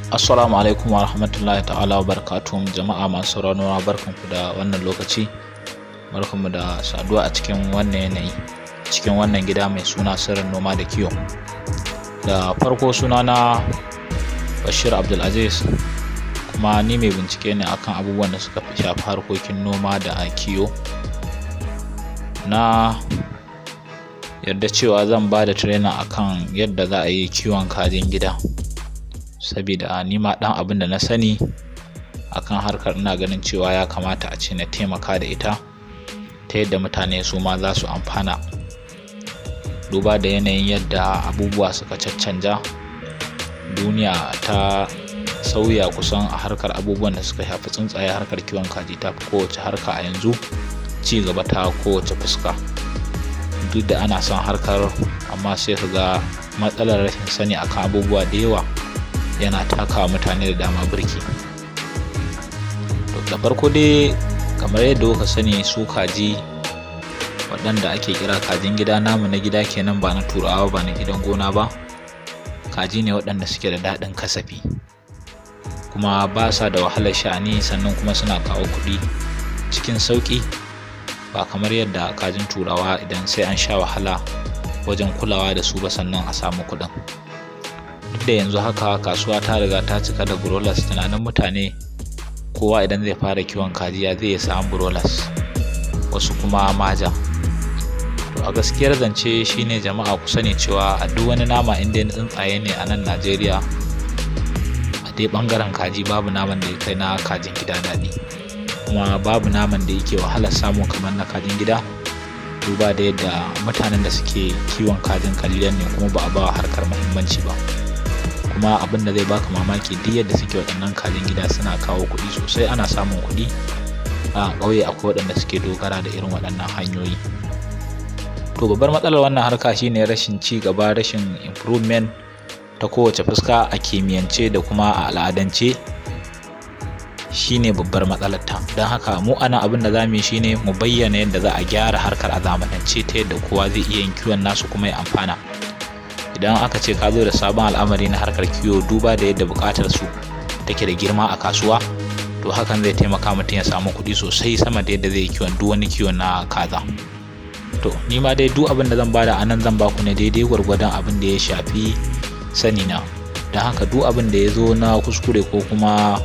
Assalamu alaikum wa rahmatullahi ta'ala wa barakatuhum jama'a masu ranuwa, barkanku da wannan lokaci, barkanmu da saduwa a cikin wannan yanayi, cikin wannan gida mai suna sirrin noma da kiwo. Da farko sunana Bashir Abdulaziz, kuma ni mai bincike ne akan abubuwan da suka shafi harkokin noma da kiwo. Na yarda cewa zan ba da training akan yadda za a yi kiwon kajin gida, saboda ni ma dan abin da na sani akan harkar ina ganin cewa ya kamata a ce na taimaka da ita ta yadda mutane su ma za su amfana, duba da yanayin yadda abubuwa suka caccanja. Duniya ta sauya kusan a harkar abubuwan da suka shafi tsuntsaye. Harkar kiwon kaji ta fi kowace harka a yanzu ci gaba ta kowace fuska. Duk da ana son harkar, amma sai ka ga matsalar rashin sani akan abubuwa da yawa yana taka mutane da dama birki. Da farko dai, kamar yadda kuka sani, su kaji waɗanda ake kira kajin gida, namu na gida kenan, ba na turawa ba na gidan gona ba, kaji ne waɗanda suke da daɗin kasafi, kuma ba sa da wahalar sha'ani, sannan kuma suna kawo kuɗi cikin sauƙi, ba kamar yadda kajin turawa idan sai an sha wahala wajen kulawa da su ba sannan a samu kuɗin. Duk da yanzu haka kasuwa ta riga ta cika da broilers, tunanin mutane kowa idan zai fara kiwon kaji ya zai samu broilers, wasu kuma maja. To a gaskiyar zance shine jama'a ku sani cewa a duk wani nama inda tsuntsaye ne a nan Najeriya, a dai bangaren kaji babu naman da ya kai na kajin gida daɗi, kuma babu naman da yake wahalar samu kamar na kajin gida, duba da yadda mutanen da suke kiwon kajin kalilan ne kuma ba a ba harkar muhimmanci ba. Kuma abin da zai baka mamaki, duk yadda suke waɗannan kajin gida suna kawo kuɗi sosai, ana samun kuɗi. A ƙauye akwai waɗanda suke dogara da irin waɗannan hanyoyi. To babbar matsalar wannan harka shine rashin ci gaba, rashin improvement ta kowace fuska, a kimiyyance da kuma a al'adance, shine babbar matsalar ta. Don haka mu ana abin da zamu yi shine mu bayyana yadda za a gyara harkar a zamanance ta yadda kowa zai iya yin kiwon nasu kuma ya amfana. Idan aka ce ka zo da sabon al'amari na harkar kiwo, duba da yadda buƙatar su take da girma a kasuwa, to hakan zai taimaka mutum ya samu kuɗi sosai sama da yadda zai yi kiwon duk wani kiwon na kaza. To ni ma dai duk abin da zan bada anan zan baku ne daidai gwargwadon abin da ya shafi sani na. Don haka duk abin da ya zo na kuskure ko kuma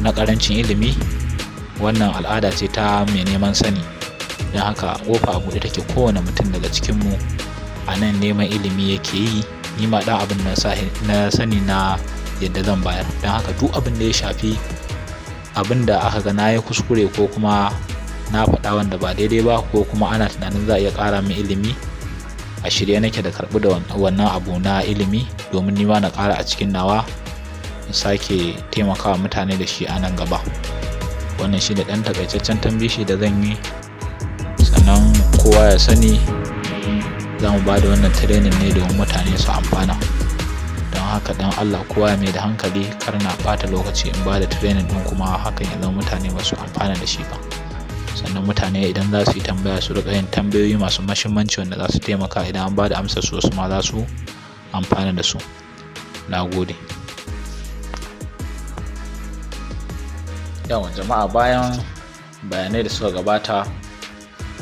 na ƙarancin ilimi, wannan al'ada ce ta mai neman sani. Don haka ƙofa a buɗe take, kowane mutum daga cikinmu a nan neman ilimi yake yi. Ni ma ɗan abin na sani na yadda zan bayar. Don haka duk abin da ya shafi abin da aka ga na yi kuskure ko kuma na faɗa wanda ba daidai ba, ko kuma ana tunanin za a iya ƙara min ilimi, a shirye nake da karɓi da wannan abu na ilimi, domin ni ma na ƙara a cikin nawa, in sake taimakawa mutane da shi a nan gaba. Wannan shi da ɗan takaitaccen tambishi da zan yi, sannan kowa ya sani za mu ba da wannan training ne domin mutane su amfana. Don haka dan Allah kowa ya mai da hankali, kar na ɓata lokaci in ba da training ɗin kuma hakan ya zama mutane ba su amfana da shi ba. Sannan mutane idan za su yi tambaya su riƙa yin tambayoyi masu muhimmanci wanda za su taimaka, idan an ba da amsar su wasu ma za su amfana da su. Na gode. Yawan jama'a, bayan bayanai da suka gabata,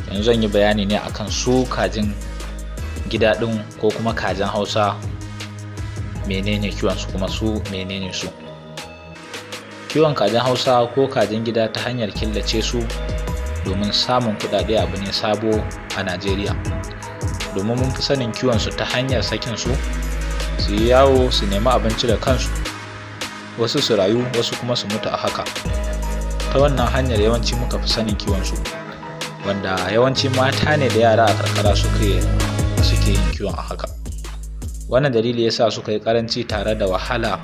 yanzu zan yi bayani ne akan su kajin gida ɗin ko kuma kajin Hausa, menene kiwon su kuma su menene su. Kiwon kajin Hausa ko kajin gida ta hanyar killace su domin samun kuɗaɗe abu ne sabo a Najeriya, domin mun fi sanin kiwon su ta hanyar sakin su yi yawo, su nemi abinci da kansu, wasu su rayu, wasu kuma su mutu a haka. Ta wannan hanyar yawanci muka fi sanin kiwon su, wanda yawanci mata ne da yara a karkara suke yin kiwon a haka. Wannan dalili yasa suka yi karanci tare da wahala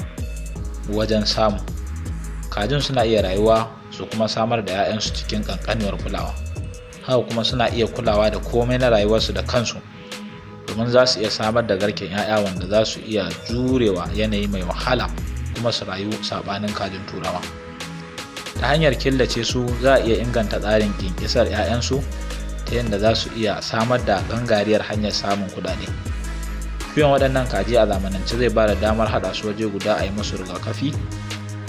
wajen samu. Kajin suna iya rayuwa su kuma samar da 'ya'yansu cikin kankanuwar kulawa, haka kuma suna iya kulawa da komai na rayuwarsu da kansu, domin za su iya samar da garken 'ya'ya wanda za su iya jurewa yanayi mai wahala kuma su rayu sabanin kajin turawa. Ta hanyar killace su za a iya inganta tsarin kinkisar 'ya'yansu ta yadda za su iya samar da gangariyar hanyar samun kuɗaɗe. Kiwon waɗannan kaji a zamanance zai ba da damar haɗa su waje guda a yi musu rigakafi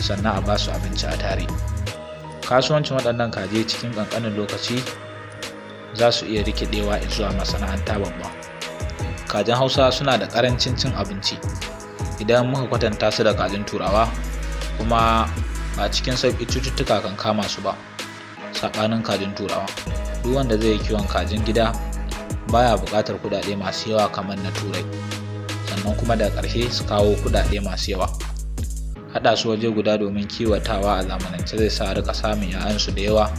sannan a ba su abinci a tare. Kasuwancin waɗannan kaji cikin ƙanƙanin lokaci za su iya rikidewa zuwa masana'anta babba. Kajin Hausa suna da ƙarancin cin abinci idan muka kwatanta su da kajin Turawa, kuma ba cikin sauƙi cututtuka kan kama su ba saɓanin kajin Turawa. Duk wanda zai yi kiwon kajin gida baya buƙatar kuɗaɗe masu yawa kamar na Turai, sannan kuma da ƙarshe su kawo kuɗaɗe masu yawa. Haɗa su waje guda domin kiwatawa a zamanance zai sa rika samun 'ya'yansu da yawa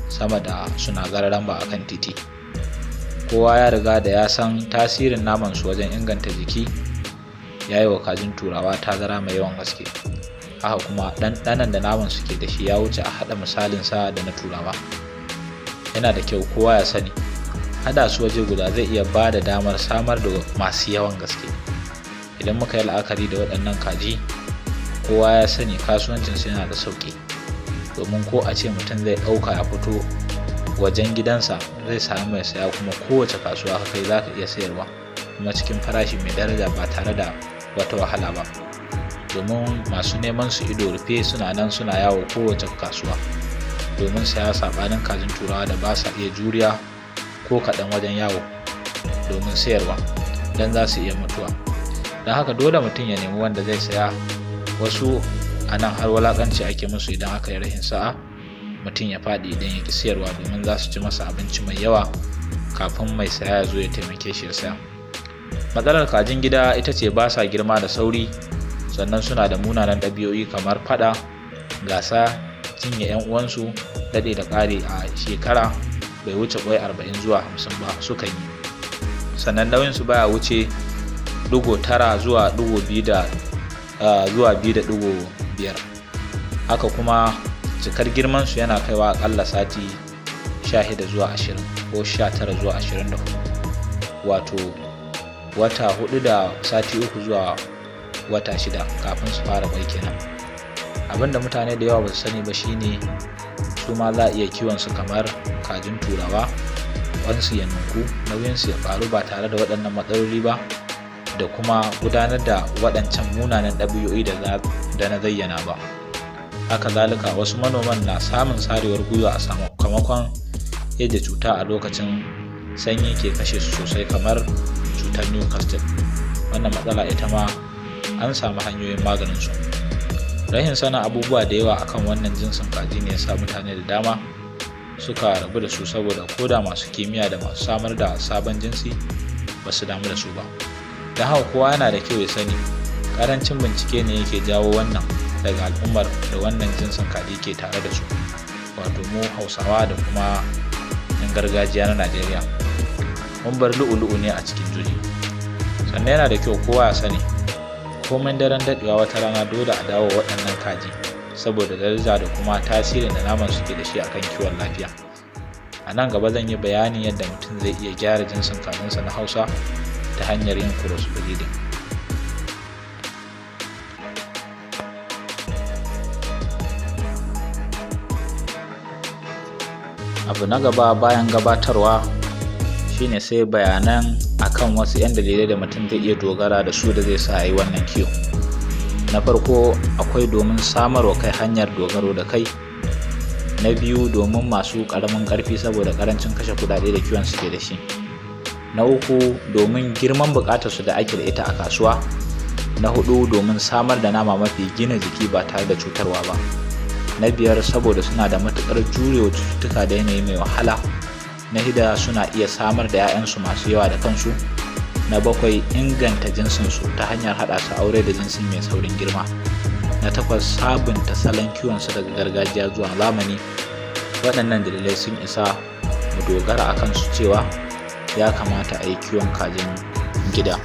sama da suna gararan ba akan titi. Kowa ya riga da ya san tasirin naman su wajen inganta jiki, ya yi wa kajin Turawa tazara mai yawan gaske. Haka kuma ɗanɗanon da naman su ke da shi ya wuce a haɗa misalin sa da na Turawa. Yana da kyau kowa ya sani haɗa su waje guda zai iya ba da damar samar da masu yawan gaske. Idan muka yi la'akari da waɗannan kaji, kowa ya sani kasuwancinsa yana da sauƙi, domin ko a ce mutum zai ɗauka ya fito wajen gidansa zai sami mai saya, kuma kowace kasuwa ka kai za ka iya sayarwa kuma cikin farashi mai daraja ba tare da wata wahala ba, domin masu neman su ido rufe suna nan suna yawo kowace kasuwa domin saya, saɓanin kajin Turawa da ba sa iya juriya ko kaɗan wajen yawo domin sayarwa don za su iya mutuwa. Don haka dole mutum ya nemi wanda zai saya. Wasu a nan har wulaƙanci ake musu idan aka yi rashin sa'a mutum ya faɗi idan ya ƙi sayarwa, domin za su ci masa abinci mai yawa kafin mai saya ya zo ya taimake shi ya saya. Matsalar kajin gida ita ce ba sa girma da sauri, sannan suna da munanan ɗabi'o'i kamar faɗa, gasa, cinye 'yan uwansu, daɗe da ƙari a shekara bai wuce ƙwai 40 zuwa 50 ba sukan yi. Sannan nauyinsu baya wuce 9 zuwa 2.5. Haka kuma cikar girman su yana kaiwa akalla sati 16 zuwa 20 ko 19 zuwa 24, wato wata 4 da sati 3 zuwa wata 6 kafin su fara kwai kenan. Abinda mutane da yawa ba su sani ba shine su ma za a iya kiwon su kamar kajin Turawa, kwansu ya ninku, nauyinsu ya ƙaru ba tare da waɗannan matsaloli ba, da kuma gudanar da waɗancan munanan ɗabi'o'i da na zayyana ba. Haka zalika wasu manoman na samun sarewar gwiwa a sakamakon yadda cuta a lokacin sanyi ke kashe su sosai, kamar cutar Newcastle. Wannan matsala ita ma an samu hanyoyin maganin su. Rashin sanin abubuwa da yawa akan wannan jinsin kaji ne ya sa mutane da dama suka rabu da su, saboda koda masu kimiyya da masu samar da sabon jinsi ba su damu da su ba. Don haka kowa yana da kyau ya sani ƙarancin bincike ne yake jawo wannan daga al'ummar da wannan jinsin kaji ke tare da su, wato mu Hausawa da kuma yan gargajiya na Najeriya. Mun bar lu'u-lu'u ne a cikin juji. Sannan yana da kyau kowa ya sani komai daren daɗewa wata rana dole a dawo waɗannan kaji, saboda daraja da kuma tasirin da naman suke da shi akan kiwon lafiya. A nan gaba zan yi bayanin yadda mutum zai iya gyara jinsin kajinsa na Hausa ta hanyar yin cross breeding. Abu na gaba bayan gabatarwa shine sai bayanan akan wasu 'yan dalilai da mutum zai iya dogara da su da zai sa yi wannan kiwo. Na farko, akwai domin samarwa kai hanyar dogaro da kai. Na biyu, domin masu ƙaramin ƙarfi saboda ƙarancin kashe kuɗaɗe da kiwon suke da shi. Na uku, domin girman buƙatar su da ake da ita a kasuwa. Na hudu, domin samar da nama mafi gina jiki ba tare da cutarwa ba. Na biyar, saboda suna da matuƙar jurewa cututtuka da yanayi mai wahala. Na shida, suna iya samar da 'ya'yansu masu yawa da kansu. Na bakwai, inganta jinsinsu ta hanyar haɗa su aure da jinsi mai saurin girma. Na takwas, sabunta salon kiwonsu daga gargajiya zuwa zamani. Waɗannan dalilai sun isa mu dogara a kansu cewa ya kamata a yi kiwon kajin gida.